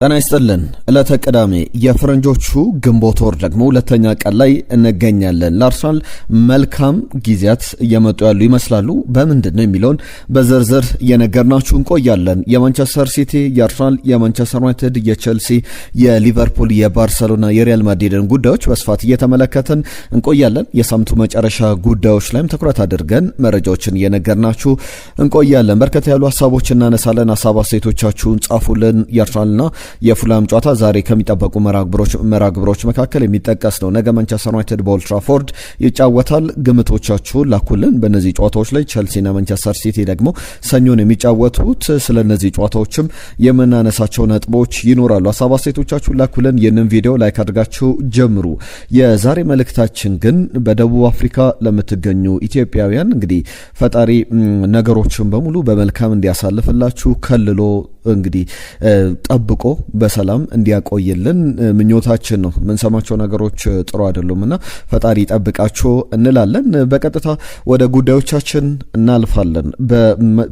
ጤና ይስጥልን። ዕለተ ቅዳሜ የፈረንጆቹ ግንቦት ወር ደግሞ ሁለተኛ ቀን ላይ እንገኛለን። ለአርሰናል መልካም ጊዜያት እየመጡ ያሉ ይመስላሉ። በምንድን ነው የሚለውን በዝርዝር እየነገርናችሁ እንቆያለን። የማንቸስተር ሲቲ፣ የአርሰናል፣ የማንቸስተር ዩናይትድ፣ የቼልሲ፣ የሊቨርፑል፣ የባርሰሎና፣ የሪያል ማድሪድን ጉዳዮች በስፋት እየተመለከትን እንቆያለን። የሳምንቱ መጨረሻ ጉዳዮች ላይም ትኩረት አድርገን መረጃዎችን እየነገርናችሁ እንቆያለን። በርከት ያሉ ሀሳቦች እናነሳለን። ሀሳብ አስተያየቶቻችሁን ጻፉልን። የአርሰናልና የፉላም ጨዋታ ዛሬ ከሚጠበቁ መራግብሮች መካከል የሚጠቀስ ነው። ነገ ማንቸስተር ዩናይትድ በኦልድ ትራፎርድ ይጫወታል። ግምቶቻችሁን ላኩልን በእነዚህ ጨዋታዎች ላይ። ቼልሲና ማንቸስተር ሲቲ ደግሞ ሰኞን የሚጫወቱት። ስለ እነዚህ ጨዋታዎችም የምናነሳቸው ነጥቦች ይኖራሉ። ሀሳብ አስተያየቶቻችሁን ላኩልን። ይህንን ቪዲዮ ላይክ አድርጋችሁ ጀምሩ። የዛሬ መልእክታችን ግን በደቡብ አፍሪካ ለምትገኙ ኢትዮጵያውያን እንግዲህ ፈጣሪ ነገሮችን በሙሉ በመልካም እንዲያሳልፍላችሁ ከልሎ እንግዲህ ጠብቆ በሰላም እንዲያቆይልን ምኞታችን ነው። የምንሰማቸው ነገሮች ጥሩ አይደሉምና ፈጣሪ ይጠብቃችሁ እንላለን። በቀጥታ ወደ ጉዳዮቻችን እናልፋለን።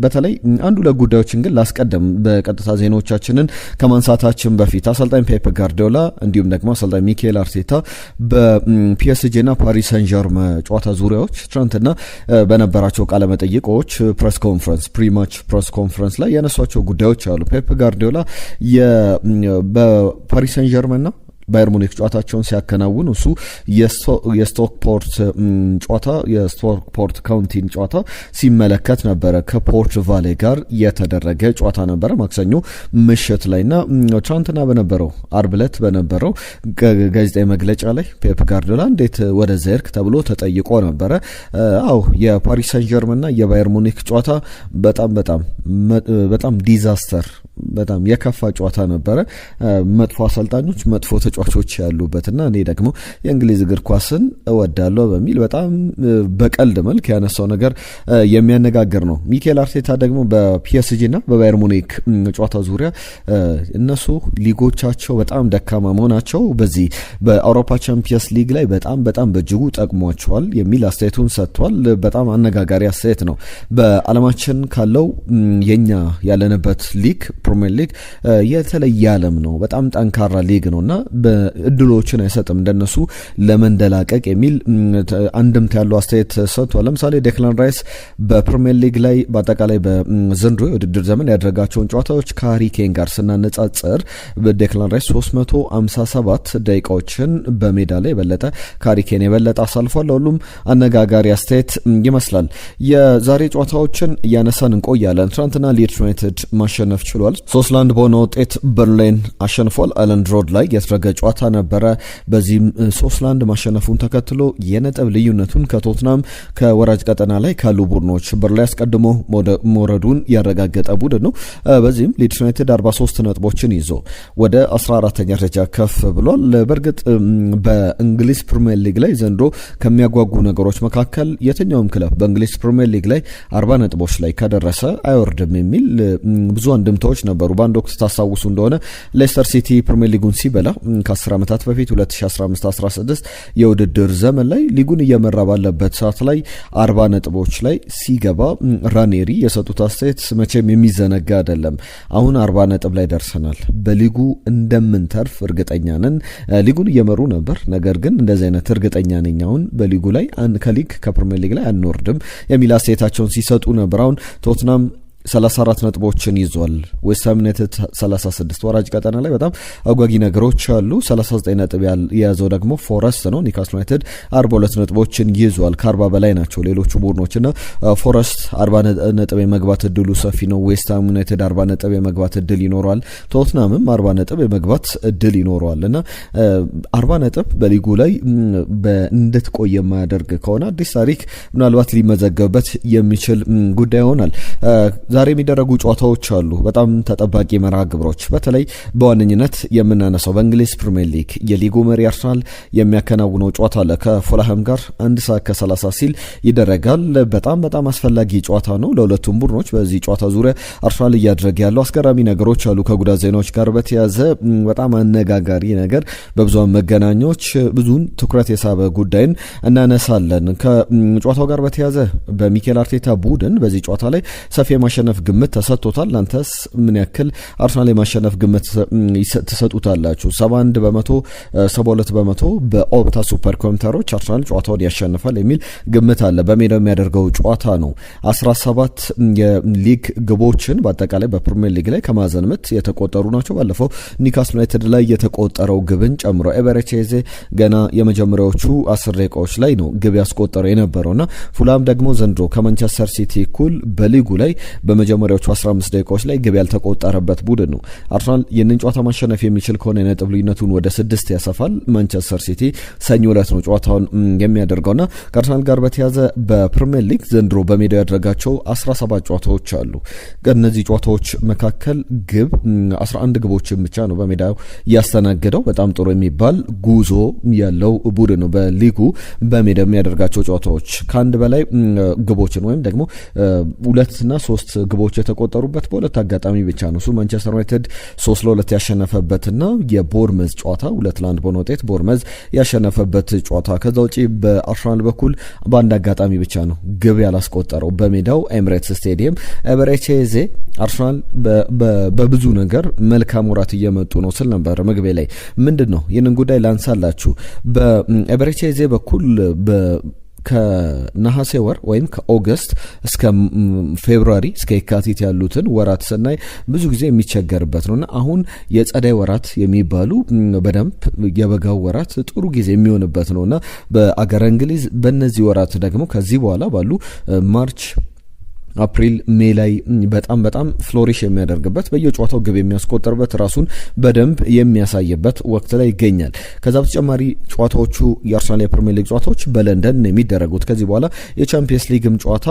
በተለይ አንዱ ለጉዳዮችን ግን ላስቀደም። በቀጥታ ዜናዎቻችንን ከማንሳታችን በፊት አሰልጣኝ ፔፕ ጋርዲዮላ እንዲሁም ደግሞ አሰልጣኝ ሚኬል አርቴታ በፒኤስጂና ፓሪስ ሰን ዠርመን ጨዋታ ዙሪያዎች ትናንትና በነበራቸው ቃለ መጠይቆች ፕሪማች ፕሬስ ኮንፈረንስ ላይ ያነሷቸው ጉዳዮች አሉ። ፔፕ ጋርዲዮላ በፓሪስ ሰን ዠርመን ነው ባየር ሙኒክ ጨዋታቸውን ሲያከናውን እሱ የስቶክፖርት ጨዋታ የስቶክፖርት ካውንቲን ጨዋታ ሲመለከት ነበረ። ከፖርት ቫሌ ጋር የተደረገ ጨዋታ ነበረ ማክሰኞ ምሽት ላይና ትናንትና በነበረው አርብ ዕለት በነበረው ጋዜጣዊ መግለጫ ላይ ፔፕ ጋርዲዮላ እንዴት ወደዛ ሄድክ ተብሎ ተጠይቆ ነበረ። የፓሪስ ሰን ዠርመንና የባየር ሙኒክ ጨዋታ በጣም ዲዛስተር በጣም የከፋ ጨዋታ ነበረ። መጥፎ አሰልጣኞች፣ መጥፎ ተጫዋቾች ያሉበትና እኔ ደግሞ የእንግሊዝ እግር ኳስን እወዳለሁ በሚል በጣም በቀልድ መልክ ያነሳው ነገር የሚያነጋግር ነው። ሚኬል አርቴታ ደግሞ በፒኤስጂና በባየር ሙኒክ ጨዋታ ዙሪያ እነሱ ሊጎቻቸው በጣም ደካማ መሆናቸው በዚህ በአውሮፓ ቻምፒየንስ ሊግ ላይ በጣም በእጅጉ ጠቅሟቸዋል የሚል አስተያየቱን ሰጥቷል። በጣም አነጋጋሪ አስተያየት ነው። በዓለማችን ካለው የኛ ያለንበት ሊግ ፕሪሚየር ሊግ የተለየ ዓለም ነው። በጣም ጠንካራ ሊግ ነውና በእድሎችን አይሰጥም እንደነሱ ለመንደላቀቅ የሚል አንድምታ ያለው አስተያየት ሰጥቷል። ለምሳሌ ዴክላን ራይስ በፕሪሚየር ሊግ ላይ በአጠቃላይ በዘንድሮ የውድድር ዘመን ያደረጋቸውን ጨዋታዎች ከሃሪ ኬን ጋር ስናነጻጽር ዴክላን ራይስ 357 ደቂቃዎችን በሜዳ ላይ የበለጠ ከሃሪ ኬን የበለጠ አሳልፏል። ሁሉም አነጋጋሪ አስተያየት ይመስላል። የዛሬ ጨዋታዎችን እያነሳን እንቆያለን። ትናንትና ሊድስ ዩናይትድ ማሸነፍ ችሏል። 3-1 በሆነ ውጤት በርንሌይን አሸንፏል። አለንድ ሮድ ላይ የተደረገ ጨዋታ ነበረ። በዚህም 3-1 ማሸነፉን ተከትሎ የነጥብ ልዩነቱን ከቶትናም ከወራጅ ቀጠና ላይ ካሉ ቡድኖች በርንሌይ አስቀድሞ መውረዱን ያረጋገጠ ቡድን ነው። በዚህም ሊድስ ዩናይትድ 43 ነጥቦችን ይዞ ወደ 14ኛ ደረጃ ከፍ ብሏል። በእርግጥ በእንግሊዝ ፕሪሚየር ሊግ ላይ ዘንድሮ ከሚያጓጉ ነገሮች መካከል የትኛውም ክለብ በእንግሊዝ ፕሪሚየር ሊግ ላይ 40 ነጥቦች ላይ ከደረሰ አይወርድም የሚል ብዙ አንድምታዎች ነበሩ። በአንድ ወቅት ታስታውሱ እንደሆነ ሌስተር ሲቲ ፕሪሚየር ሊጉን ሲበላ ከ10 ዓመታት በፊት 2015-16 የውድድር ዘመን ላይ ሊጉን እየመራ ባለበት ሰዓት ላይ 40 ነጥቦች ላይ ሲገባ ራኔሪ የሰጡት አስተያየት መቼም የሚዘነጋ አይደለም። አሁን 40 ነጥብ ላይ ደርሰናል፣ በሊጉ እንደምንተርፍ እርግጠኛ ነን። ሊጉን እየመሩ ነበር፣ ነገር ግን እንደዚህ አይነት እርግጠኛ ነኝ አሁን በሊጉ ላይ ከሊግ ከፕሪሚየር ሊግ ላይ አንወርድም የሚል አስተያየታቸውን ሲሰጡ ነበር። አሁን ቶትናም 34 ነጥቦችን ይዟል። ዌስትሃም ዩናይትድ 36። ወራጅ ቀጠና ላይ በጣም አጓጊ ነገሮች አሉ። 39 ነጥብ የያዘው ደግሞ ፎረስት ነው። ኒውካስል ዩናይትድ 42 ነጥቦችን ይዟል። ከ40 በላይ ናቸው ሌሎቹ ቡድኖችና ፎረስት 40 ነጥብ የመግባት እድሉ ሰፊ ነው። ዌስትሃም ዩናይትድ 40 ነጥብ የመግባት እድል ይኖረዋል። ቶትናምም 40 ነጥብ የመግባት እድል ይኖረዋልና 40 ነጥብ በሊጉ ላይ እንድትቆይ የማያደርግ ከሆነ አዲስ ታሪክ ምናልባት ሊመዘገብበት የሚችል ጉዳይ ይሆናል። ዛሬ የሚደረጉ ጨዋታዎች አሉ። በጣም ተጠባቂ መርሃ ግብሮች። በተለይ በዋነኝነት የምናነሳው በእንግሊዝ ፕሪሚየር ሊግ የሊጉ መሪ አርሰናል የሚያከናውነው ጨዋታ አለ ከፉልሃም ጋር 1 ሰዓት ከ30 ሲል ይደረጋል። በጣም አስፈላጊ ጨዋታ ነው ለሁለቱም ቡድኖች። በዚህ ጨዋታ ዙሪያ አርሰናል እያደረገ ያለው አስገራሚ ነገሮች አሉ። ከጉዳት ዜናዎች ጋር በተያያዘ በጣም አነጋጋሪ ነገር በብዙሃን መገናኛዎች ብዙን ትኩረት የሳበ ጉዳይን እናነሳለን። ከጨዋታው ጋር በተያያዘ በሚኬል አርቴታ ቡድን በዚህ ጨዋታ ላይ ሰፊ የማሸነፍ ግምት ተሰጥቶታል። እናንተስ ምን ያክል አርሰናል የማሸነፍ ግምት ትሰጡታላችሁ? 71 በመቶ 72 በመቶ በኦፕታ ሱፐር ኮምፒውተሮች አርሰናል ጨዋታውን ያሸንፋል የሚል ግምት አለ። በሜዳው የሚያደርገው ጨዋታ ነው። 17 የሊግ ግቦችን በአጠቃላይ በፕሪሚየር ሊግ ላይ ከማዕዘን ምት የተቆጠሩ ናቸው። ባለፈው ኒውካስል ዩናይትድ ላይ የተቆጠረው ግብን ጨምሮ ኤቤሬቺዜ ገና የመጀመሪያዎቹ 10 ደቂቃዎች ላይ ነው ግብ ያስቆጠረው የነበረውና ፉላም ደግሞ ዘንድሮ ከማንቸስተር ሲቲ እኩል በሊጉ ላይ በመጀመሪያዎቹ 15 ደቂቃዎች ላይ ግብ ያልተቆጠረበት ቡድን ነው። አርሰናል ይህንን ጨዋታ ማሸነፍ የሚችል ከሆነ የነጥብ ልዩነቱን ወደ 6 ያሰፋል። ማንቸስተር ሲቲ ሰኞ ዕለት ነው ጨዋታውን የሚያደርገውና ከአርሰናል ጋር በተያዘ በፕሪሚየር ሊግ ዘንድሮ በሜዳው ያደረጋቸው 17 ጨዋታዎች አሉ። ከእነዚህ ጨዋታዎች መካከል ግብ 11 ግቦችን ብቻ ነው በሜዳው ያስተናገደው። በጣም ጥሩ የሚባል ጉዞ ያለው ቡድን ነው። በሊጉ በሜዳው የሚያደርጋቸው ጨዋታዎች ከአንድ በላይ ግቦችን ወይም ደግሞ 2 እና 3 ግቦች የተቆጠሩበት በሁለት አጋጣሚ ብቻ ነው። እሱ ማንቸስተር ዩናይትድ 3-2 ያሸነፈበትና የቦርመዝ ጨዋታ 2-1 በሆነ ውጤት ቦርመዝ ያሸነፈበት ጨዋታ። ከዛ ውጪ በአርሰናል በኩል በአንድ አጋጣሚ ብቻ ነው ግብ ያላስቆጠረው በሜዳው ኤምሬትስ ስቴዲየም። ኤቤሬቺዜ አርሰናል በብዙ ነገር መልካም ወራት እየመጡ ነው ስል ነበር መግቢያ ላይ። ምንድን ነው ይህንን ጉዳይ ላንሳላችሁ። በኤቤሬቺዜ በኩል ከነሐሴ ወር ወይም ከኦገስት እስከ ፌብሩዋሪ እስከ የካቲት ያሉትን ወራት ስናይ ብዙ ጊዜ የሚቸገርበት ነውና አሁን የጸደይ ወራት የሚባሉ በደንብ የበጋው ወራት ጥሩ ጊዜ የሚሆንበት ነውና በአገረ እንግሊዝ በእነዚህ ወራት ደግሞ ከዚህ በኋላ ባሉ ማርች አፕሪል ሜይ ላይ በጣም ፍሎሪሽ የሚያደርግበት በየጨዋታው ግብ የሚያስቆጠርበት ራሱን በደንብ የሚያሳይበት ወቅት ላይ ይገኛል። ከዛ በተጨማሪ ጨዋታዎቹ የአርሰናል የፕሪሚየር ሊግ ጨዋታዎች በለንደን የሚደረጉት ከዚህ በኋላ የቻምፒየንስ ሊግም ጨዋታ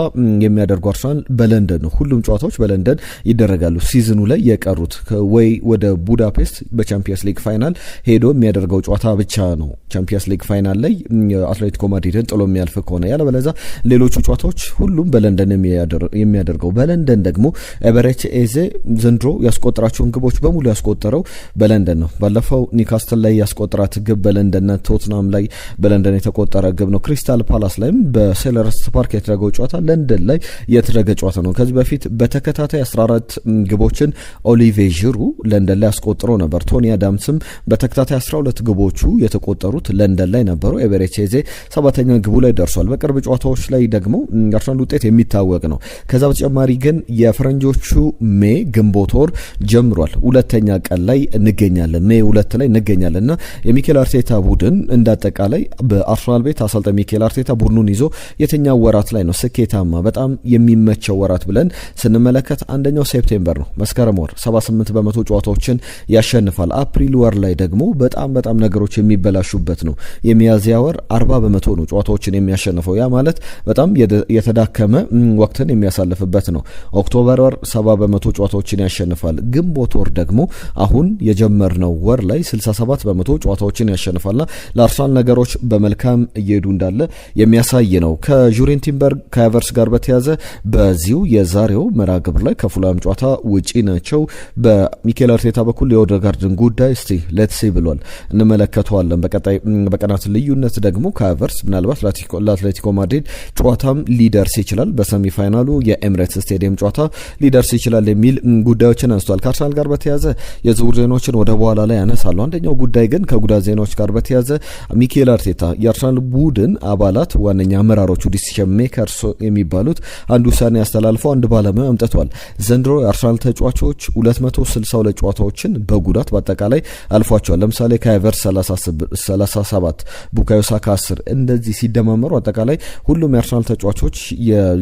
የሚያደርጉ አርሰናል በለንደን ነው። ሁሉም ጨዋታዎች በለንደን ይደረጋሉ። ሲዝኑ ላይ የቀሩት ወይ ወደ ቡዳፔስት በቻምፒየንስ ሊግ ፋይናል ሄዶ የሚያደርገው ጨዋታ ብቻ ነው ቻምፒየንስ ሊግ ፋይናል ላይ አትሌቲኮ ማድሪድን ጥሎ የሚያልፍ ከሆነ። ያለበለዚያ ሌሎቹ ጨዋታዎች ሁሉም በለንደን የሚያደርገው። በለንደን ደግሞ ኤቤሬቺዜ ዘንድሮ ያስቆጠራቸውን ግቦች በሙሉ ያስቆጠረው በለንደን ነው። ባለፈው ኒውካስትል ላይ ያስቆጠራት ግብ በለንደንና ቶትናም ላይ በለንደን የተቆጠረ ግብ ነው። ክሪስታል ፓላስ ላይም በሴልኸርስት ፓርክ የተደረገው ጨዋታ ለንደን ላይ የተደረገ ጨዋታ ነው። ከዚህ በፊት በተከታታይ 14 ግቦችን ኦሊቬ ዢሩ ለንደን ላይ ያስቆጥሮ ነበር። ቶኒ አዳምስም በተከታታይ 12 ግቦቹ የተቆጠሩት ለንደን ላይ ነበሩ። ኤቤሬቺዜ 7ኛ ግቡ ላይ ደርሷል። በቅርብ ጨዋታዎች ላይ ደግሞ አርሰናል ውጤት የሚታወቅ ነው። ከዛ በተጨማሪ ግን የፈረንጆቹ ሜይ ግንቦት ወር ጀምሯል። 2ኛ ቀን ላይ እንገኛለን። ሜይ 2 ላይ እንገኛለንና የሚኬል አርቴታ ቡድን እንዳጠቃላይ በአርሰናል ቤት አሰልጣኝ ሚኬል አርቴታ ቡድኑን ይዞ የትኛው ወራት ላይ ነው ስኬታማ በጣም የሚመቸው ወራት ብለን ስንመለከት አንደኛው ሴፕቴምበር ነው። መስከረም ወር 78 በመቶ ጨዋታዎችን ያሸንፋል። አፕሪል ወር ላይ ደግሞ በጣም ነገሮች የሚበላሹበት ነው። የሚያዝያ ወር 40 በመቶ ነው ጨዋታዎችን የሚያሸንፈው። ያ ማለት በጣም የተዳከመ ወቅትን የሚያሳልፍበት ነው። ኦክቶበር ወር 70 በመቶ ጨዋታዎችን ያሸንፋል። ግንቦት ወር ደግሞ አሁን የጀመርነው ወር ላይ 67 በመቶ ጨዋታዎችን ያሸንፋልና ለአርሰናል ነገሮች በመልካም እየሄዱ እንዳለ የሚያሳይ ነው። ከጁሪን ቲምበር ከሃቨርትዝ ጋር በተያዘ በዚሁ የዛሬው መርሃ ግብር ላይ ከፉላም ጨዋታ ውጪ ናቸው። በሚኬል አርቴታ በኩል የኦዴጋርድን ጉዳይ እስቲ ሌትስ ሲ ብሏል፣ እንመለከተዋለን። በቀናት ልዩነት ደግሞ ከሃቨርትዝ ምናልባት ለአትሌቲኮ ማድሪድ ጨዋታም ሊደርስ ይችላል፣ በሰሚ ፋይናሉ የኤምሬትስ ስቴዲየም ጨዋታ ሊደርስ ይችላል የሚል ጉዳዮችን አንስቷል። ከአርሰናል ጋር በተያዘ የዝውውር ዜናዎችን ወደ በኋላ ላይ ያነሳሉ። አንደኛው ጉዳይ ግን ከጉዳት ዜናዎች ጋር በተያዘ ሚኬል አርቴታ የአርሰናል ቡድን አባላት ዋነኛ አመራሮቹ ዲሲሽን ሜከርስ የሚባሉት አንድ ውሳኔ ያስተላልፈው አንድ ባለሙያ አምጥቷል። ዘንድሮ የአርሰናል ተጫዋቾች 262 ጨዋታዎችን በጉዳት በአጠቃላይ አልፏቸዋል። ለምሳሌ ከሃቨርትዝ 37፣ ቡካዮ ሳካ 10 እንደዚህ ሲደማመሩ አጠቃላይ ሁሉም የአርሰናል ተጫዋቾች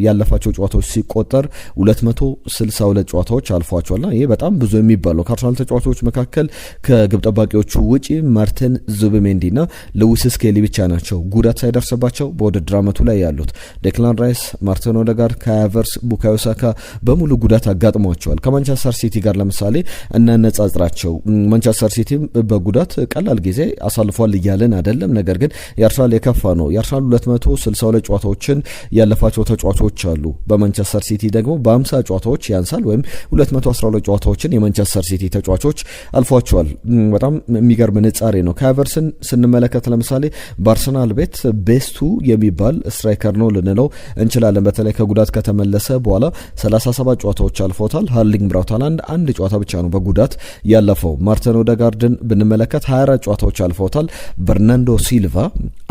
ያለፋቸው ጨዋታዎች ሲቆጠር 262 ጨዋታዎች አልፏቸዋልና ይሄ በጣም ብዙ የሚባለው። ከአርሰናል ተጫዋቾች መካከል ከግብ ጠባቂዎቹ ውጪ ማርቲን ዙቢሜንዲና ሉዊስ ስኬሊ ብቻ ናቸው ጉዳት ሳይደርስባቸው በውድድር ዓመቱ ላይ ያሉት። ዴክላን ራይስ፣ ማርቲን ኦዴጋርድ፣ ከሃቨርትዝ፣ ቡካዮ ሳካ በሙሉ ጉዳት አጋጥሟቸዋል። ከማንቸስተር ሲቲ ጋር ለምሳሌ እናነጻጽራቸው። ማንቸስተር ሲቲም በጉዳት ቀላል ጊዜ አሳልፏል እያለን አይደለም፣ ነገር ግን የአርሰናል የከፋ ነው። የአርሰናል 262 ጨዋታዎችን ያለፋቸው ተጫዋቾች አሉ። በማንቸስተር ማንቸስተር ሲቲ ደግሞ በ50 ጨዋታዎች ያንሳል ወይም 212 ጨዋታዎችን የማንቸስተር ሲቲ ተጫዋቾች አልፏቸዋል። በጣም የሚገርም ንጻሬ ነው። ከሀቨርትዝን ስንመለከት ለምሳሌ በአርሰናል ቤት ቤስቱ የሚባል ስትራይከር ነው ልንለው እንችላለን። በተለይ ከጉዳት ከተመለሰ በኋላ 37 ጨዋታዎች አልፎታል። ሃርሊንግ ብራውት ሃላንድ አንድ ጨዋታ ብቻ ነው በጉዳት ያለፈው። ማርቲን ኦዴጋርድን ብንመለከት 24 ጨዋታዎች አልፎታል። በርናንዶ ሲልቫ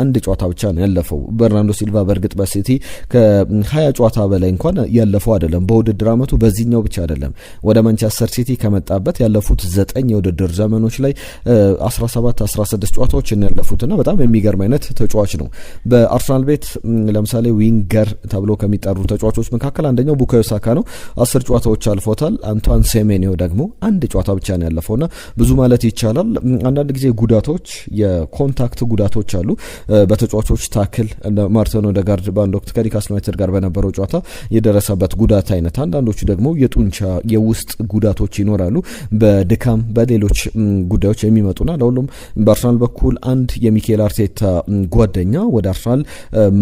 አንድ ጨዋታ ብቻ ነው ያለፈው። በርናንዶ ሲልቫ በእርግጥ በሲቲ ከ20 ጨዋታ በላይ እንኳን ያለፈው አይደለም በውድድር አመቱ። በዚህኛው ብቻ አይደለም ወደ ማንቸስተር ሲቲ ከመጣበት ያለፉት 9 የውድድር ዘመኖች ላይ 17-16 ጨዋታዎች ያለፉትና በጣም የሚገርም አይነት ተጫዋች ነው። በአርሰናል ቤት ለምሳሌ ዊንገር ተብሎ ከሚጠሩ ተጫዋቾች መካከል አንደኛው ቡካዮ ሳካ ነው። 10 ጨዋታዎች አልፎታል። አንቷን ሴሜኒዮ ደግሞ አንድ ጨዋታ ብቻ ነው ያለፈውና ብዙ ማለት ይቻላል። አንዳንድ ጊዜ ጉዳቶች የኮንታክት ጉዳቶች አሉ በተጫዋቾች ታክል። ማርቲን ኦዴጋርድ በአንድ ወቅት ከኒውካስል ዩናይትድ ጋር በነበረው ጨዋታ የደረሰበት ጉዳት አይነት፣ አንዳንዶቹ ደግሞ የጡንቻ የውስጥ ጉዳቶች ይኖራሉ በድካም በሌሎች ጉዳዮች የሚመጡና ለሁሉም በአርሰናል በኩል አንድ የሚኬል አርቴታ ጓደኛ ወደ አርሰናል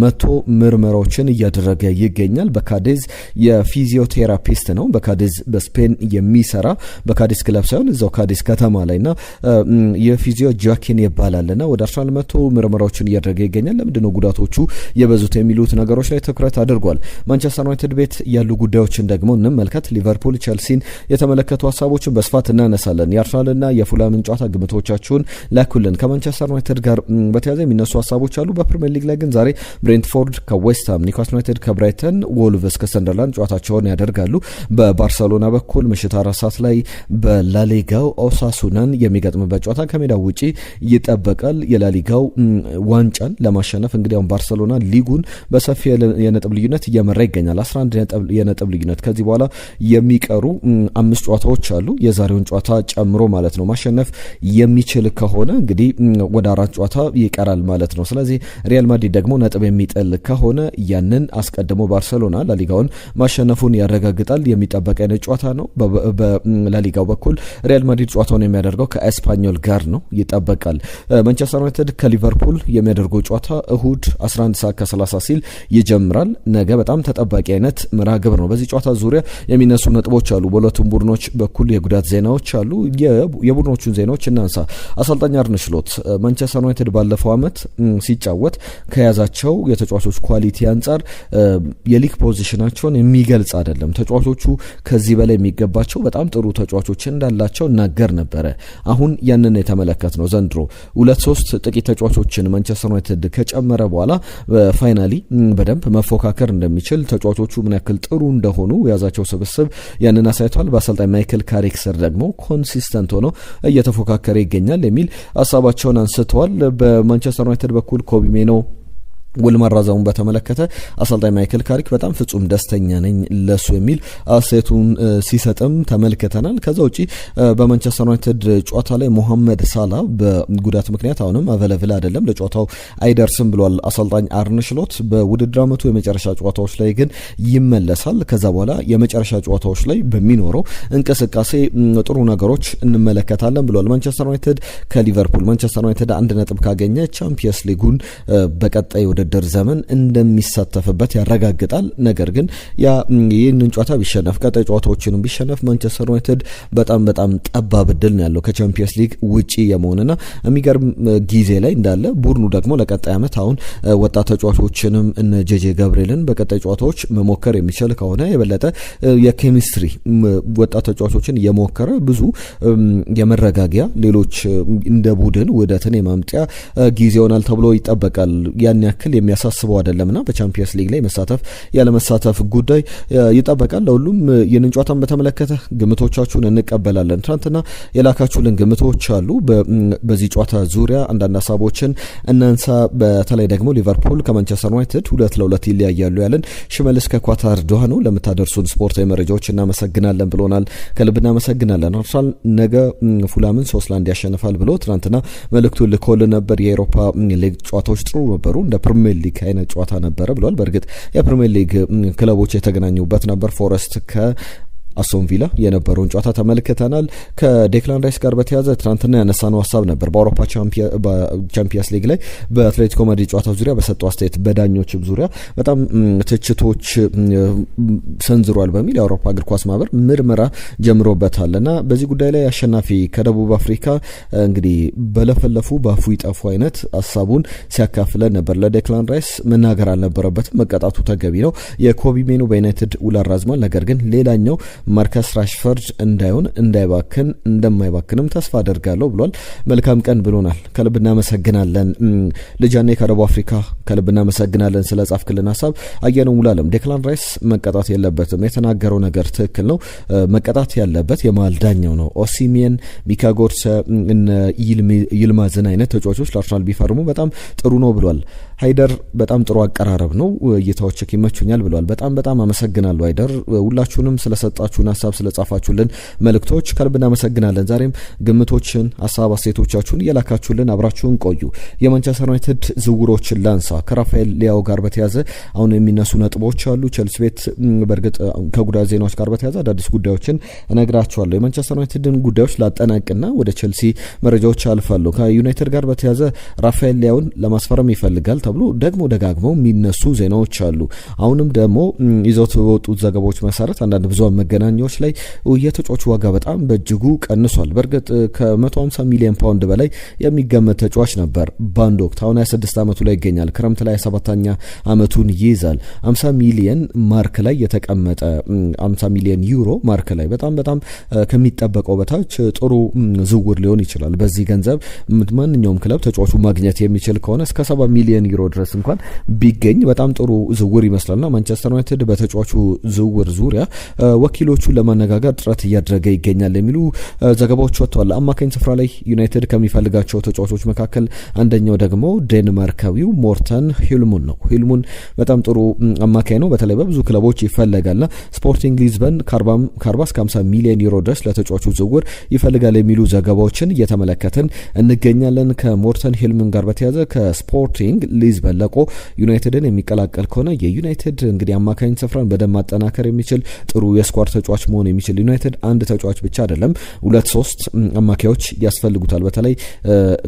መቶ ምርመራዎችን እያደረገ ይገኛል። በካዴዝ የፊዚዮቴራፒስት ነው። በካዴዝ በስፔን የሚሰራ በካዴዝ ክለብ ሳይሆን እዛው ካዴዝ ከተማ ላይና የፊዚዮ ጃኪን ይባላልና ወደ አርሰናል መቶ ምርመራዎችን እያደረገ ይገኛል። ለምንድነው ጉዳቶቹ የበዙት የሚሉት ነገሮች ላይ ትኩረት አድርጓል። ማንቸስተር ዩናይትድ ቤት ያሉ ጉዳዮችን ደግሞ እንመልከት። ሊቨርፑል ቼልሲን የተመለከቱ ሀሳቦችን በስፋት እናነሳለን። የአርሰናልና የፉላምን ጨዋታ ግምቶቻችሁን ላኩልን። ከማንቸስተር ዩናይትድ ጋር በተያያዘ የሚነሱ ሀሳቦች አሉ። በፕሪሚየር ሊግ ላይ ግን ዛሬ ብሬንትፎርድ ከዌስትሃም፣ ኒውካስል ዩናይትድ ከብራይተን፣ ወልቭስ ከሰንደርላንድ ጨዋታቸውን ያደርጋሉ። በባርሰሎና በኩል ምሽት 4 ሰዓት ላይ በላሊጋው ኦሳሱናን የሚገጥምበት ጨዋታ ከሜዳው ውጪ ይጠበቃል። የላሊጋው ዋንጫን ለማሸነፍ እንግዲህ አሁን ባርሰሎና ሊጉን በሰፊ የነጥብ ልዩነት እየመራ ይገኛል። 11 የነጥብ ልዩነት። ከዚህ በኋላ የሚቀሩ 5 ጨዋታዎች አሉ የዛሬውን ጨዋታ ጨምሮ ማለት ነው። ማሸነፍ የሚችል ከሆነ እንግዲህ ወደ 4 ጨዋታ ይቀራል ማለት ነው። ስለዚህ ሪያል ማድሪድ ደግሞ ነጥብ የሚጥል ከሆነ ያንን አስቀድሞ ባርሰሎና ላሊጋውን ማሸነፉን ያረጋግጣል። የሚጠበቅ አይነት ጨዋታ ነው። በላሊጋው በኩል ሪያል ማድሪድ ጨዋታውን የሚያደርገው ከኤስፓኞል ጋር ነው ይጠበቃል። ማንቸስተር ዩናይትድ ከሊቨርፑል የሚያደርገው ጨዋታ እሁድ 11 ሰዓት ከ30 ሲል ይጀምራል። ነገ በጣም ተጠባቂ አይነት መርሃ ግብር ነው። በዚህ ጨዋታ ዙሪያ የሚነሱ ነጥቦች አሉ። በሁለቱም ቡድኖች በኩል የጉዳት ዜናዎች አሉ። የቡድኖቹን ዜናዎች እናንሳ። አሰልጣኝ አርነ ስሎት ማንቸስተር ዩናይትድ ባለፈው አመት ሲጫወት ከያዛቸው የተጫዋቾች ኳሊቲ አንጻር የሊግ ፖዚሽናቸውን የሚገልጽ አይደለም። ተጫዋቾቹ ከዚህ በላይ የሚገባቸው በጣም ጥሩ ተጫዋቾች እንዳላቸው እናገር ነበረ። አሁን ያንን የተመለከት ነው። ዘንድሮ 2-3 ጥቂት ተጫዋቾችን ማንቸስተር ዩናይትድ ከጨመረ በኋላ ፋይናሊ በደንብ መፎካከር እንደሚችል ተጫዋቾቹ ምን ያክል ጥሩ እንደሆኑ የያዛቸው ስብስብ ያንን አሳይቷል። በአሰልጣኝ ማይክል ካሪክ ስር ደግሞ ኮንሲስተንት ሆኖ እየተፎካከረ ይገኛል የሚል ሀሳባቸውን አንስተዋል። በማንቸስተር ዩናይትድ በኩል ኮቢ ሜኖ ውል ማራዘሙን በተመለከተ አሰልጣኝ ማይክል ካሪክ በጣም ፍጹም ደስተኛ ነኝ ለሱ የሚል አስተያየቱን ሲሰጥም ተመልክተናል። ከዛ ውጪ በማንቸስተር ዩናይትድ ጨዋታ ላይ ሞሐመድ ሳላ በጉዳት ምክንያት አሁንም አቬለብል አይደለም፣ ለጨዋታው አይደርስም ብሏል አሰልጣኝ አርነ ስሎት። በውድድር አመቱ የመጨረሻ ጨዋታዎች ላይ ግን ይመለሳል። ከዛ በኋላ የመጨረሻ ጨዋታዎች ላይ በሚኖረው እንቅስቃሴ ጥሩ ነገሮች እንመለከታለን ብሏል። ማንቸስተር ዩናይትድ ከሊቨርፑል ማንቸስተር ዩናይትድ 1 ነጥብ ካገኘ ቻምፒየንስ ሊጉን በቀጣይ ውድድር ዘመን እንደሚሳተፍበት ያረጋግጣል። ነገር ግን ይህንን ጨዋታ ቢሸነፍ ቀጣይ ጨዋታዎችንም ቢሸነፍ ማንቸስተር ዩናይትድ በጣም ጠባብ እድል ነው ያለው ከቻምፒየንስ ሊግ ውጪ የመሆንና የሚገርም ጊዜ ላይ እንዳለ ቡድኑ ደግሞ ለቀጣይ አመት አሁን ወጣት ተጫዋቾችንም እነ ጄጄ ገብርኤልን በቀጣይ ጨዋታዎች መሞከር የሚችል ከሆነ የበለጠ የኬሚስትሪ ወጣት ተጫዋቾችን የሞከረ ብዙ የመረጋጊያ ሌሎች እንደ ቡድን ውህደትን የማምጣያ ጊዜ ይሆናል ተብሎ ይጠበቃል። ያን ያክል የሚያሳስበው አይደለምና በቻምፒየንስ ሊግ ላይ መሳተፍ ያለመሳተፍ ጉዳይ ይጠበቃል። ለሁሉም ይህንን ጨዋታን በተመለከተ ግምቶቻችሁን እንቀበላለን። ትናንትና የላካችሁልን ግምቶች አሉ። በዚህ ጨዋታ ዙሪያ አንዳንድ ሀሳቦችን እናንሳ። በተለይ ደግሞ ሊቨርፑል ከማንቸስተር ዩናይትድ 2-2 ይለያያሉ ያለን ሽመልስ ከኳታር ዶሃ ነው። ለምታደርሱን ስፖርታዊ መረጃዎች እናመሰግናለን ብሎናል። ከልብ እናመሰግናለን። አርሰናል ነገ ፉላምን 3-1 ያሸንፋል ብሎ ትናንትና መልእክቱን ልኮልን ነበር። የአውሮፓ ሊግ ጨዋታዎች ጥሩ ነበሩ፣ እንደ ፕሪሚየር ሊግ አይነት ጨዋታ ነበረ ብሏል። በእርግጥ የፕሪሚየር ሊግ ክለቦች የተገናኙበት ነበር። ፎረስት አስቶን ቪላ የነበረውን ጨዋታ ተመልክተናል። ከዴክላን ራይስ ጋር በተያያዘ ትናንትና ያነሳነው ሀሳብ ነበር። በአውሮፓ ቻምፒየንስ ሊግ ላይ በአትሌቲኮ ማድሪድ ጨዋታ ዙሪያ በሰጠው አስተያየት በዳኞችም ዙሪያ በጣም ትችቶች ሰንዝሯል በሚል የአውሮፓ እግር ኳስ ማህበር ምርመራ ጀምሮበታልና በዚህ ጉዳይ ላይ አሸናፊ ከደቡብ አፍሪካ እንግዲህ በለፈለፉ በአፉ ይጠፉ አይነት ሀሳቡን ሲያካፍለን ነበር። ለዴክላን ራይስ መናገር አልነበረበትም፣ መቀጣቱ ተገቢ ነው። የኮቢ ሜኑ በዩናይትድ ውል አራዝሟል። ነገር ግን ሌላኛው ማርከስ ራሽፈርድ እንዳይሆን እንዳይባክን እንደማይባክንም ተስፋ አደርጋለሁ ብሏል። መልካም ቀን ብሎናል። ከልብ እናመሰግናለን። ልጃኔ ከደቡብ አፍሪካ ከልብ እናመሰግናለን ስለ ጻፍክልን ሀሳብ። አየነው ሙሉዓለም ዴክላን ራይስ መቀጣት የለበትም፣ የተናገረው ነገር ትክክል ነው። መቀጣት ያለበት የመሃል ዳኛው ነው። ኦሲሜን፣ ሚካ ጎርሰ፣ ይልማዝን አይነት ተጫዋቾች ለአርሰናል ቢፈርሙ በጣም ጥሩ ነው ብሏል። ሃይደር በጣም ጥሩ አቀራረብ ነው፣ እይታዎች ይመቹኛል ብሏል። በጣም አመሰግናለሁ ሃይደር። ሁላችሁንም ስለሰጣችሁን ሀሳብ ስለጻፋችሁልን መልእክቶች ከልብ እናመሰግናለን። ዛሬም ግምቶችን፣ ሀሳብ አስተያየቶቻችሁን እየላካችሁልን አብራችሁን ቆዩ። የማንቸስተር ዩናይትድ ዝውውሮችን ላንሳ። ከራፋኤል ሊያው ጋር በተያዘ አሁን የሚነሱ ነጥቦች አሉ። ቸልሲ ቤት በእርግጥ ከጉዳት ዜናዎች ጋር በተያዘ አዳዲስ ጉዳዮችን እነግራችኋለሁ። የማንቸስተር ዩናይትድን ጉዳዮች ላጠናቅና ወደ ቸልሲ መረጃዎች አልፋለሁ። ከዩናይትድ ጋር በተያዘ ራፋኤል ሊያውን ለማስፈረም ይፈልጋል ተብሎ ደግሞ ደጋግመው የሚነሱ ዜናዎች አሉ። አሁንም ደግሞ ይዘውት በወጡት ዘገባዎች መሰረት አንዳንድ ብዙሃን መገናኛዎች ላይ የተጫዋቹ ዋጋ በጣም በእጅጉ ቀንሷል። በእርግጥ ከ150 ሚሊዮን ፓውንድ በላይ የሚገመት ተጫዋች ነበር በአንድ ወቅት። አሁን 26 ዓመቱ ላይ ይገኛል። ክረምት ላይ 27ኛ ዓመቱን ይይዛል። 50 ሚሊዮን ማርክ ላይ የተቀመጠ 50 ሚሊዮን ዩሮ ማርክ ላይ በጣም ከሚጠበቀው በታች ጥሩ ዝውውር ሊሆን ይችላል። በዚህ ገንዘብ ማንኛውም ክለብ ተጫዋቹ ማግኘት የሚችል ከሆነ እስከ 70 ሚሊዮን ዩሮ ድረስ እንኳን ቢገኝ በጣም ጥሩ ዝውውር ይመስላልና ማንቸስተር ዩናይትድ በተጫዋቹ ዝውውር ዙሪያ ወኪሎቹን ለማነጋገር ጥረት እያደረገ ይገኛል የሚሉ ዘገባዎች ወጥተዋል። አማካኝ ስፍራ ላይ ዩናይትድ ከሚፈልጋቸው ተጫዋቾች መካከል አንደኛው ደግሞ ዴንማርካዊው ሞርተን ሂልሙን ነው። ሂልሙን በጣም ጥሩ አማካኝ ነው፣ በተለይ በብዙ ክለቦች ይፈልጋልና ስፖርቲንግ ሊዝበን ከ40 እስከ 50 ሚሊዮን ዩሮ ድረስ ለተጫዋቹ ዝውውር ይፈልጋል የሚሉ ዘገባዎችን እየተመለከትን እንገኛለን። ከሞርተን ሂልሙን ጋር በተያያዘ ከስፖርቲንግ ሊዝበን ለቆ ዩናይትድን የሚቀላቀል ከሆነ የዩናይትድ እንግዲህ አማካኝ ስፍራን በደንብ ማጠናከር የሚችል ጥሩ የስኳድ ተጫዋች መሆን የሚችል ዩናይትድ አንድ ተጫዋች ብቻ አይደለም 2-3 አማካዮች ያስፈልጉታል። በተለይ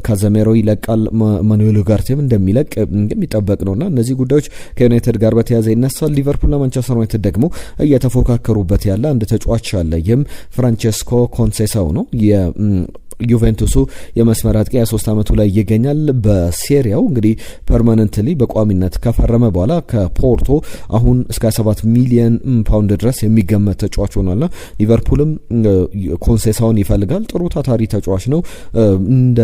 ካዘሜሮ ይለቃል፣ ማኑኤል ኡጋርቴም እንደሚለቅ የሚጠበቅ ነውና እነዚህ ጉዳዮች ከዩናይትድ ጋር በተያያዘ ይነሳል። ሊቨርፑልና ማንቸስተር ዩናይትድ ደግሞ እየተፎካከሩበት ያለ አንድ ተጫዋች አለ። ይህም ፍራንቼስኮ ኮንሴሳው ነው። ዩቬንቱሱ የመስመር አጥቂ 23 ዓመቱ ላይ ይገኛል። በሴሪያው እንግዲህ ፐርማነንትሊ በቋሚነት ከፈረመ በኋላ ከፖርቶ አሁን እስከ 7 ሚሊዮን ፓውንድ ድረስ የሚገመት ተጫዋች ሆኗልና ሊቨርፑልም ኮንሴሳውን ይፈልጋል። ጥሩ ታታሪ ተጫዋች ነው። እንደ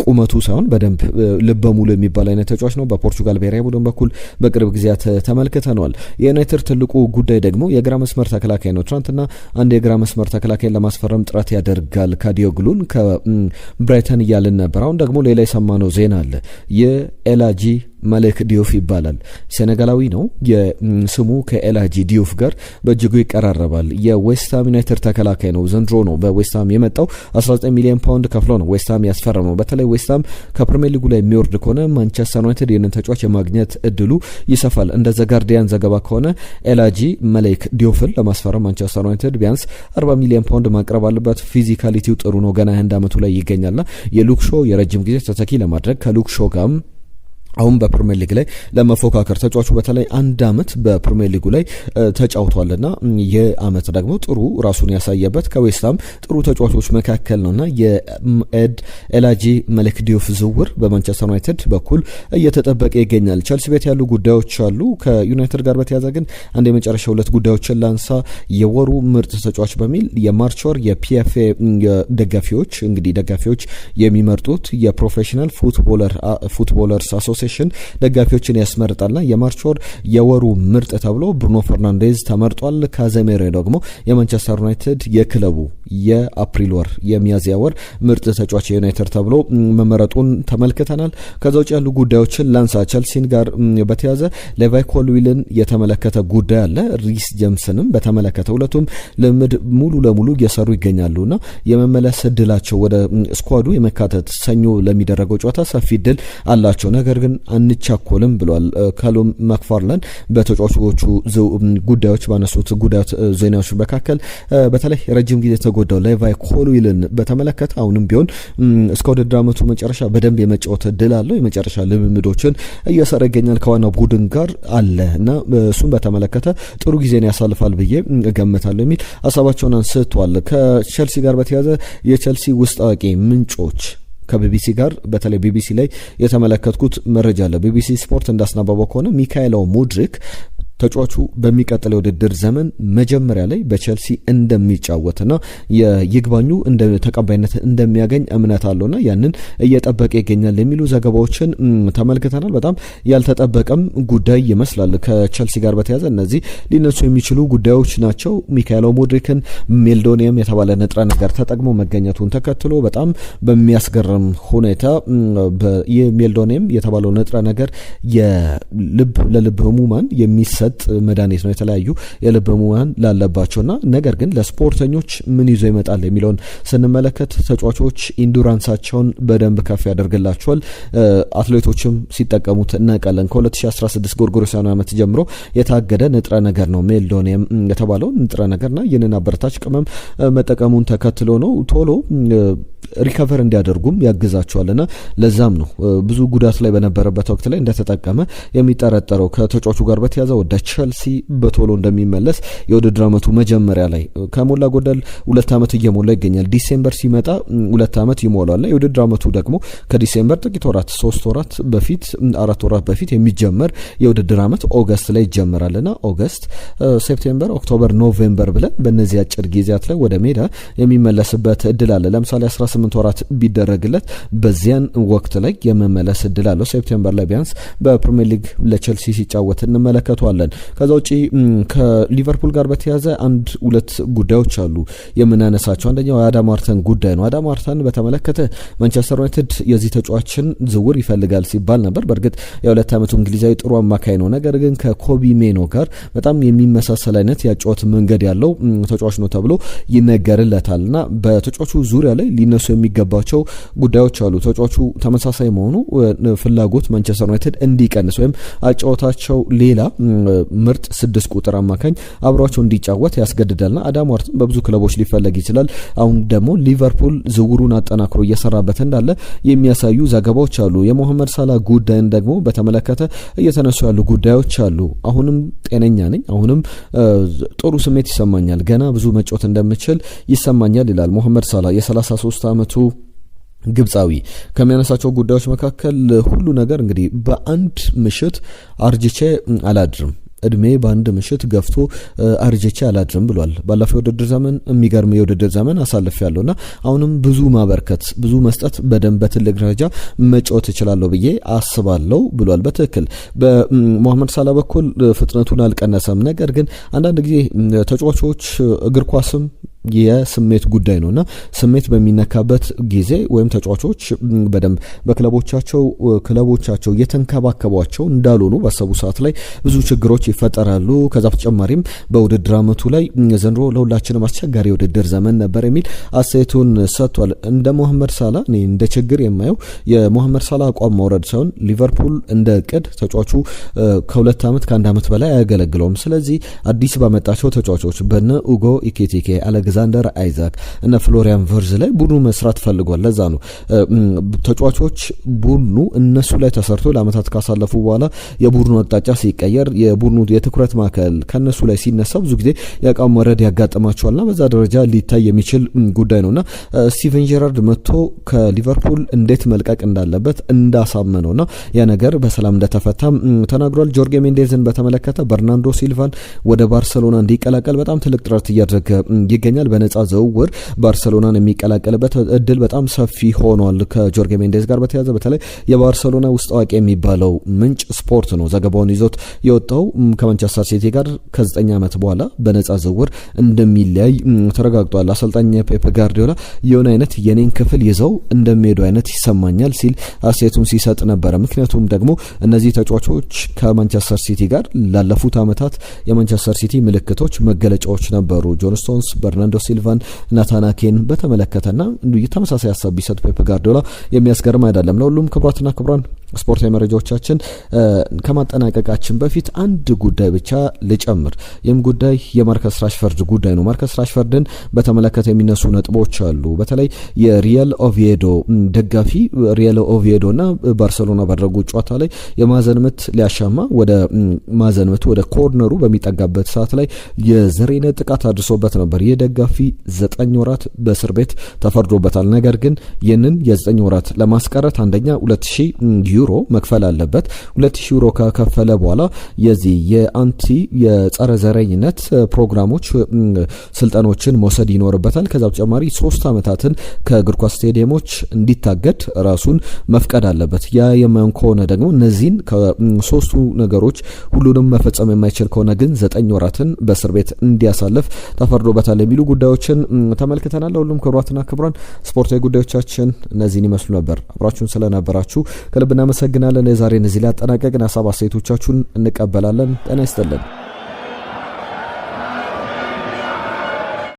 ቁመቱ ሳይሆን በደንብ ልበ ሙሉ የሚባል አይነት ተጫዋች ነው። በፖርቹጋል ብሔራዊ ቡድን በኩል በቅርብ ጊዜያት ተመልክተነዋል። የዩናይትድ ትልቁ ጉዳይ ደግሞ የግራ መስመር ተከላካይ ነው። ትናንትና አንድ የግራ መስመር ተከላካይን ለማስፈረም ጥረት ያደርጋል ካዲዮግሉን ብራይተን እያልን ነበር። አሁን ደግሞ ሌላ የሰማነው ዜና አለ። የኤላጂ መሌክ ዲዮፍ ይባላል። ሴኔጋላዊ ነው። የስሙ ከኤላጂ ዲዮፍ ጋር በእጅጉ ይቀራረባል። የዌስትሃም ዩናይትድ ተከላካይ ነው። ዘንድሮ ነው በዌስትሃም የመጣው። 19 ሚሊዮን ፓውንድ ከፍሎ ነው ዌስትሃም ያስፈረመው። በተለይ ዌስትሃም ከፕሪሚየር ሊጉ ላይ የሚወርድ ከሆነ ማንቸስተር ዩናይትድ ይህንን ተጫዋች የማግኘት እድሉ ይሰፋል። እንደ ዘጋርዲያን ዘገባ ከሆነ ኤላጂ መሌክ ዲዮፍን ለማስፈረም ማንቸስተር ዩናይትድ ቢያንስ 40 ሚሊዮን ፓውንድ ማቅረብ አለበት። ፊዚካሊቲው ጥሩ ነው። ገና 21 ዓመቱ ላይ ይገኛልና የሉክ ሾው የረጅም ጊዜ ተተኪ ለማድረግ ከሉክ ሾው ጋር አሁን በፕሪሚየር ሊግ ላይ ለመፎካከር ተጫዋቹ በተለይ አንድ አመት በፕሪሚየር ሊጉ ላይ ተጫውቷልና የአመት ደግሞ ጥሩ ራሱን ያሳየበት ከዌስትሃም ጥሩ ተጫዋቾች መካከል ነውና የኤላጂ መሌክ ዲዮፍ ዝውውር በማንቸስተር ዩናይትድ በኩል እየተጠበቀ ይገኛል። ቸልሲ ቤት ያሉ ጉዳዮች አሉ። ከዩናይትድ ጋር በተያያዘ ግን አንድ የመጨረሻ ሁለት ጉዳዮችን ላንሳ። የወሩ ምርጥ ተጫዋች በሚል የማርች ወር የፒኤፍኤ ደጋፊዎች የሚመርጡት የፕሮፌሽናል ፉትቦለርስ አሶሲዬሽን ደጋፊዎችን ያስመርጣልና የማርች ወር የወሩ ምርጥ ተብሎ ብሩኖ ፈርናንዴዝ ተመርጧል። ካዘሜሮ ደግሞ የማንቸስተር ዩናይትድ የክለቡ የአፕሪል ወር የሚያዝያ ወር ምርጥ ተጫዋች የዩናይትድ ተብሎ መመረጡን ተመልክተናል። ከዛ ውጭ ያሉ ጉዳዮችን ላንሳ። ቸልሲን ጋር በተያዘ ሌቫይ ኮልዊልን የተመለከተ ጉዳይ አለ። ሪስ ጀምስንም በተመለከተ ሁለቱም ልምድ ሙሉ ለሙሉ እየሰሩ ይገኛሉና የመመለስ እድላቸው ወደ ስኳዱ የመካተት ሰኞ ለሚደረገው ጨዋታ ሰፊ እድል አላቸው። ነገር ግን አንቻኮልም ብሏል ካሉም ማክፋርላንድ በተጫዋቾቹ ጉዳዮች ባነሱት ጉዳት ዜናዎች መካከል በተለይ ረጅም ጊዜ ተጎዳው ሌቫይ ኮልዊልን በተመለከተ አሁንም ቢሆን እስከ ውድድር ዓመቱ መጨረሻ በደንብ የመጫወት እድል አለው። የመጨረሻ ልምምዶችን እየሰራ ይገኛል ከዋናው ቡድን ጋር አለ እና እሱን በተመለከተ ጥሩ ጊዜን ያሳልፋል ብዬ እገምታለሁ የሚል ሀሳባቸውን አንስተዋል። ከቸልሲ ጋር በተያያዘ የቸልሲ ውስጥ አዋቂ ምንጮች ከቢቢሲ ጋር በተለይ ቢቢሲ ላይ የተመለከትኩት መረጃ አለ። ቢቢሲ ስፖርት እንዳስናበበው ከሆነ ሚካኤል ሙድሪክ ተጫዋቹ በሚቀጥለው ውድድር ዘመን መጀመሪያ ላይ በቸልሲ እንደሚጫወትና የይግባኙ እንደ ተቀባይነት እንደሚያገኝ እምነት አለውና ያንን እየጠበቀ ይገኛል የሚሉ ዘገባዎችን ተመልክተናል። በጣም ያልተጠበቀም ጉዳይ ይመስላል ከቸልሲ ጋር በተያያዘ እነዚህ ሊነሱ የሚችሉ ጉዳዮች ናቸው። ሚካኤል ሙድሪክን ሜልዶኒየም የተባለ ንጥረ ነገር ተጠቅሞ መገኘቱን ተከትሎ በጣም በሚያስገርም ሁኔታ የሜልዶኒየም የተባለው ንጥረ ነገር ለልብ ህሙማን የሚሰጥ መድኃኒት ነው የተለያዩ የልብ ህሙማን ላለባቸውና ነገር ግን ለስፖርተኞች ምን ይዞ ይመጣል የሚለውን ስንመለከት ተጫዋቾች ኢንዱራንሳቸውን በደንብ ከፍ ያደርግላቸዋል። አትሌቶችም ሲጠቀሙት እናውቃለን። ከ2016 ጎርጎሮሳውያን ዓመት ጀምሮ የታገደ ንጥረ ነገር ነው ሜልዶኒየም የተባለው ንጥረ ነገርና ይህንን አበረታች ቅመም መጠቀሙን ተከትሎ ነው ቶሎ ሪከቨር እንዲያደርጉም ያግዛቸዋልና ለዛም ነው ብዙ ጉዳት ላይ በነበረበት ወቅት ላይ እንደተጠቀመ የሚጠረጠረው። ከተጫዋቹ ጋር በተያዘ ወደ ቸልሲ በቶሎ እንደሚመለስ የውድድር ዓመቱ መጀመሪያ ላይ ከሞላ ጎደል 2 ዓመት እየሞላ ይገኛል። ዲሴምበር ሲመጣ 2 ዓመት ይሞላል። የውድድር ዓመቱ ደግሞ ከዲሴምበር ጥቂት ወራት 3 ወራት በፊት 4 ወራት በፊት የሚጀመር የውድድር ዓመት ኦገስት ላይ ይጀምራልና ኦገስት፣ ሴፕቴምበር፣ ኦክቶበር፣ ኖቬምበር ብለን በእነዚህ አጭር ጊዜያት ላይ ወደ ሜዳ የሚመለስበት እድል አለ። ለምሳሌ 18 ወራት ቢደረግለት በዚያን ወቅት ላይ የመመለስ እድል አለው። ሴፕቴምበር ላይ ቢያንስ በፕሪሚየር ሊግ ለቸልሲ ሲጫወት እንመለከተዋለን። ከዛ ውጪ ከሊቨርፑል ጋር በተያያዘ 1-2 ጉዳዮች አሉ የምናነሳቸው። አንደኛው የአዳም ዋርተን ጉዳይ ነው። አዳም ዋርተን በተመለከተ ማንቸስተር ዩናይትድ የዚህ ተጫዋችን ዝውውር ይፈልጋል ሲባል ነበር። በእርግጥ የ2 ዓመቱ እንግሊዛዊ ጥሩ አማካይ ነው። ነገር ግን ከኮቢ ሜኖ ጋር በጣም የሚመሳሰል አይነት ያጫወት መንገድ ያለው ተጫዋች ነው ተብሎ ይነገርለታልና በተጫዋቹ ዙሪያ ላይ ሊነሱ የሚገባቸው ጉዳዮች አሉ። ተጫዋቹ ተመሳሳይ መሆኑ ፍላጎት ማንቸስተር ዩናይትድ እንዲቀንስ ወይም አጫወታቸው ሌላ ምርጥ 6 ቁጥር አማካኝ አብሯቸው እንዲጫወት ያስገድዳልና አዳም ዋርተን በብዙ ክለቦች ሊፈለግ ይችላል። አሁን ደግሞ ሊቨርፑል ዝውውሩን አጠናክሮ እየሰራበት እንዳለ የሚያሳዩ ዘገባዎች አሉ። የሞሐመድ ሳላ ጉዳይን ደግሞ በተመለከተ እየተነሱ ያሉ ጉዳዮች አሉ። አሁንም ጤነኛ ነኝ፣ አሁንም ጥሩ ስሜት ይሰማኛል፣ ገና ብዙ መጫወት እንደምችል ይሰማኛል ይላል ሞሐመድ ሳላ የ33 ዓመቱ ግብጻዊ። ከሚያነሳቸው ጉዳዮች መካከል ሁሉ ነገር እንግዲህ በአንድ ምሽት አርጅቼ አላድርም፣ እድሜ በአንድ ምሽት ገፍቶ አርጅቼ አላድርም ብሏል። ባለፈው የውድድር ዘመን የሚገርም የውድድር ዘመን አሳልፍ ያለውና አሁንም ብዙ ማበርከት ብዙ መስጠት በደንብ በትልቅ ደረጃ መጫወት እችላለሁ ብዬ አስባለሁ ብሏል። በትክክል በሞሐመድ ሳላ በኩል ፍጥነቱን አልቀነሰም። ነገር ግን አንዳንድ ጊዜ ተጫዋቾች እግር ኳስም የስሜት ጉዳይ ነውና ስሜት በሚነካበት ጊዜ ወይም ተጫዋቾች በደንብ ክለቦቻቸው እየተንከባከቧቸው እንዳልሆኑ ባሰቡ ሰዓት ላይ ብዙ ችግሮች ይፈጠራሉ። ከዛ በተጨማሪም በውድድር ዓመቱ ላይ ዘንድሮ ለሁላችንም አስቸጋሪ የውድድር ዘመን ነበር የሚል አስተያየቱን ሰጥቷል። እንደ ሞሐመድ ሳላ እኔ እንደ ችግር የማየው የሞሐመድ ሳላ አቋም ማውረድ ሳይሆን ሊቨርፑል እንደ እቅድ ተጫዋቹ ከ2 ዓመት ከ1 ዓመት በላይ አያገለግለውም። ስለዚህ አዲስ ባመጣቸው ተጫዋቾች በነ ኡጎ ኢኬቲኬ አሌክዛንደር አይዛክ እና ፍሎሪያን ቨርዝ ላይ ቡድኑ መስራት ፈልጓል። ለዛ ነው ተጫዋቾች ቡድኑ እነሱ ላይ ተሰርቶ ለአመታት ካሳለፉ በኋላ የቡድኑ አቅጣጫ ሲቀየር የቡድኑ የትኩረት ማዕከል ከነሱ ላይ ሲነሳ ብዙ ጊዜ የአቋም መረድ ያጋጥማቸዋልና በዛ ደረጃ ሊታይ የሚችል ጉዳይ ነውና ስቲቨን ጄራርድ መጥቶ ከሊቨርፑል እንዴት መልቀቅ እንዳለበት እንዳሳመነውና ያ ነገር በሰላም እንደተፈታም ተናግሯል። ጆርጌ ሜንዴዝን በተመለከተ በርናንዶ ሲልቫን ወደ ባርሰሎና እንዲቀላቀል በጣም ትልቅ ጥረት እያደረገ ይገኛል። ይገኛል። በነጻ ዝውውር ባርሰሎናን የሚቀላቀልበት እድል በጣም ሰፊ ሆኗል። ከጆርጌ ሜንዴዝ ጋር በተያያዘ በተለይ የባርሰሎና ውስጥ አዋቂ የሚባለው ምንጭ ስፖርት ነው ዘገባውን ይዞት የወጣው። ከማንቸስተር ሲቲ ጋር ከ9 ዓመት በኋላ በነጻ ዝውውር እንደሚለያይ ተረጋግጧል። አሰልጣኝ ፔፕ ጋርዲዮላ የሆነ አይነት የኔን ክፍል ይዘው እንደሚሄዱ አይነት ይሰማኛል ሲል አስተያየቱን ሲሰጥ ነበረ። ምክንያቱም ደግሞ እነዚህ ተጫዋቾች ከማንቸስተር ሲቲ ጋር ላለፉት ዓመታት የማንቸስተር ሲቲ ምልክቶች መገለጫዎች ነበሩ። ጆን ስቶንስ፣ በርናንዶ ሲልቫን፣ ናታናኬን በተመለከተና ተመሳሳይ ሀሳብ ቢሰጥ ፔፕ ጋርዲዮላ የሚያስገርም አይደለም። ለሁሉም ክቡራትና ክቡራን ስፖርታዊ መረጃዎቻችን ከማጠናቀቃችን በፊት አንድ ጉዳይ ብቻ ልጨምር። ይህም ጉዳይ የማርከስ ራሽፈርድ ጉዳይ ነው። ማርከስ ራሽፈርድን በተመለከተ የሚነሱ ነጥቦች አሉ። በተለይ የሪያል ኦቪዬዶ ደጋፊ ሪያል ኦቪዬዶ እና ባርሰሎና ባደረጉት ጨዋታ ላይ የማዕዘን ምት ሊያሻማ ወደ ማዕዘን ምት ወደ ኮርነሩ በሚጠጋበት ሰዓት ላይ የዘሬነ ጥቃት አድርሶበት ነበር። ይህ ደጋፊ 9 ወራት በእስር ቤት ተፈርዶበታል። ነገር ግን ይህንን የ9 ወራት ለማስቀረት አንደኛ 2000 ዩሮ መክፈል አለበት። 2000 ዩሮ ከከፈለ በኋላ የዚህ የአንቲ የጸረ ዘረኝነት ፕሮግራሞች ስልጠኖችን መውሰድ ይኖርበታል። ከዛ በተጨማሪ 3 ዓመታትን ከእግር ኳስ ስቴዲየሞች እንዲታገድ ራሱን መፍቀድ አለበት። ያ የማይሆን ከሆነ ደግሞ እነዚህን ከሶስቱ ነገሮች ሁሉንም መፈጸም የማይችል ከሆነ ግን 9 ወራትን በእስር ቤት እንዲያሳልፍ ተፈርዶበታል የሚሉ ጉዳዮችን ተመልክተናል። ሁሉም ክቡራትና ክቡራን ስፖርታዊ ጉዳዮቻችን እነዚህን ይመስሉ ነበር። አብራችሁን ስለነበራችሁ ከልብ እናመሰግናለን። የዛሬን እዚህ ላይ አጠናቀቅን። ሀሳብ አስተያየቶቻችሁን እንቀበላለን። ጤና ይስጥልን።